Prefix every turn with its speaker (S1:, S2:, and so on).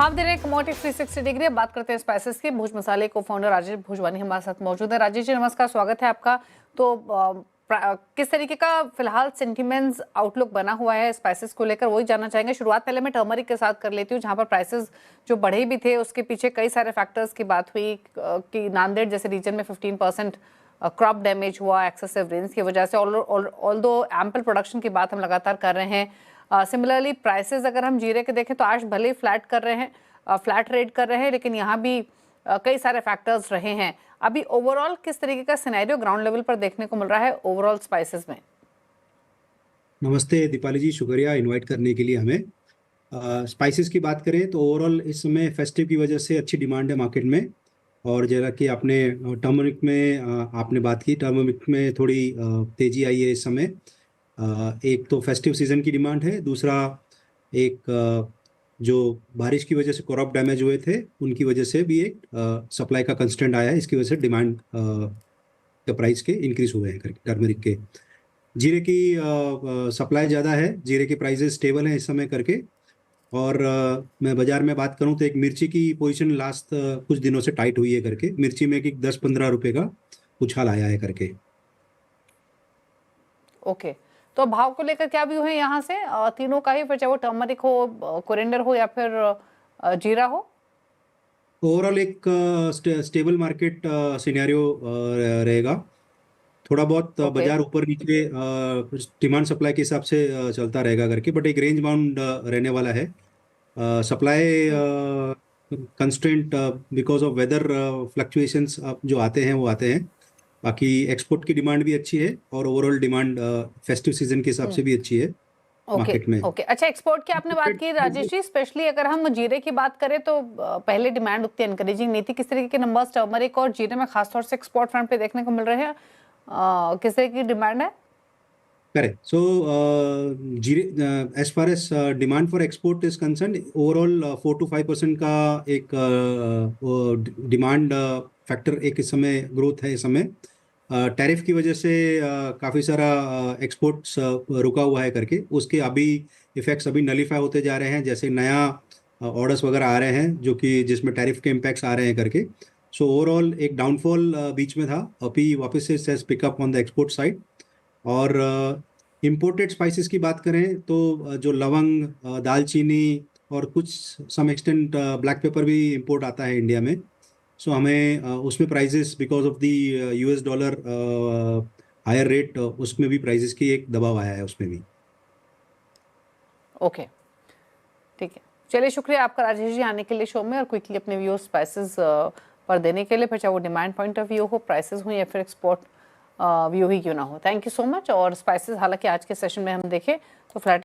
S1: आप दे रहे हैं कमोडिटी 360 डिग्री। बात करते हैं स्पाइसेस की। भुज मसाले को फाउंडर राजेश भुजवानी हमारे साथ मौजूद है। राजेश जी नमस्कार, स्वागत है आपका। तो किस तरीके का फिलहाल सेंटिमेंट्स आउटलुक बना हुआ है स्पाइसेस को लेकर, वही जानना चाहेंगे। शुरुआत पहले मैं टर्मरिक के साथ कर लेती हूँ, जहाँ पर प्राइसेस जो बढ़े भी थे उसके पीछे कई सारे फैक्टर्स की बात हुई कि नांदेड़ जैसे रीजन में 15% क्रॉप डैमेज हुआ एक्सेसिव रेन्स की वजह से। ऑल्दो एम्पल प्रोडक्शन की बात हम लगातार कर रहे हैं। सिमिलरली प्राइसेस अगर हम जीरे के देखें तो आज भले ही फ्लैट कर रहे हैं, फ्लैट रेट कर रहे हैं, लेकिन यहाँ भी कई सारे फैक्टर्स रहे हैं। अभी ओवरऑल किस तरीके का सिनेरियो ग्राउंड लेवल पर देखने को मिल रहा है ओवरऑल स्पाइसेस में?
S2: नमस्ते दीपाली जी, शुक्रिया इनवाइट करने के लिए हमें। स्पाइसेस की बात करें तो ओवरऑल इस समय फेस्टिव की वजह से अच्छी डिमांड है मार्केट में। और जैसा कि आपने टर्मरिक में आपने बात की, टर्मरिक में थोड़ी तेजी आई है इस समय। एक तो फेस्टिव सीजन की डिमांड है, दूसरा एक जो बारिश की वजह से क्रॉप डैमेज हुए थे उनकी वजह से भी एक सप्लाई का कंस्ट्रेंट आया है। इसकी वजह से डिमांड के प्राइस के इंक्रीज हुए हैं टर्मरिक के। जीरे की सप्लाई ज़्यादा है, जीरे के प्राइसेस स्टेबल हैं इस समय करके। और मैं बाजार में बात करूं तो एक मिर्ची की पोजीशन लास्ट कुछ दिनों से टाइट हुई है करके, मिर्ची में कि 10-15 रुपए का उछाल आया है करके।
S1: ओके, तो भाव को लेकर क्या व्यू है यहाँ से तीनों का ही, फिर चाहे वो टर्मरिक हो, कोरिएंडर हो या फिर जीरा हो?
S2: ओवरऑल एक स्टेबल मार्केट सिनेरियो रहेगा। थोड़ा बहुत
S1: ओके,
S2: बाजार ऊपर नीचे डिमांड सप्लाई के हिसाब से चलता रहेगा करके, बट एक रेंज बाउंड रहने वाला है। Supply constraint because of weather fluctuations जो आते हैं वो आते हैं। बाकी एक्सपोर्ट की डिमांड भी अच्छी है और ओवरऑल डिमांड फेस्टिव सीजन के हिसाब से भी अच्छी है
S1: ओके,
S2: मार्केट में।
S1: ओके। अच्छा, एक्सपोर्ट की आपने बात की राजेश जी, स्पेशली अगर हम जीरे की बात करें तो पहले डिमांड उतनी एनकरेजिंग नहीं थी। किस तरीके के नंबर्स टर्मरिक और जीरे में खासतौर से एक्सपोर्ट फ्रंट पे देखने को मिल रहे हैं? किस तरह की डिमांड है?
S2: Correct. So, as far as demand for export is concerned, overall 4 to 5% का एक डिमांड फैक्टर एक इस समय ग्रोथ है इस समय। टैरिफ की वजह से काफ़ी सारा एक्सपोर्ट्स रुका हुआ है करके, उसके अभी इफेक्ट्स अभी नलीफाई होते जा रहे हैं। जैसे नया ऑर्डर्स वगैरह आ रहे हैं जो कि जिसमें टैरिफ के इम्पैक्ट्स आ रहे हैं करके। सो ओवरऑल एक डाउनफॉल बीच में था, अभी वापस से pickup on the export side. और इम्पोर्टेड स्पाइसेस की बात करें तो जो लवंग, दालचीनी और कुछ सम एक्सटेंट ब्लैक पेपर भी इंपोर्ट आता है इंडिया में। सो हमें उसमें prices because of the US dollar higher rate, उसमें भी प्राइसेस की एक दबाव आया है उसमें भी।
S1: ओके, ठीक है। चलिए, शुक्रिया आपका राजेश जी आने के लिए शो में और क्विकली अपने व्यूज स्पाइसेस पर देने के लिए, फिर चाहे वो डिमांड पॉइंट ऑफ व्यू हो, प्राइसेस हो या फिर एक्सपोर्ट व्यू ही क्यों ना हो। Thank you so much. और स्पाइसेस हालांकि आज के सेशन में हम देखें तो फ्लैट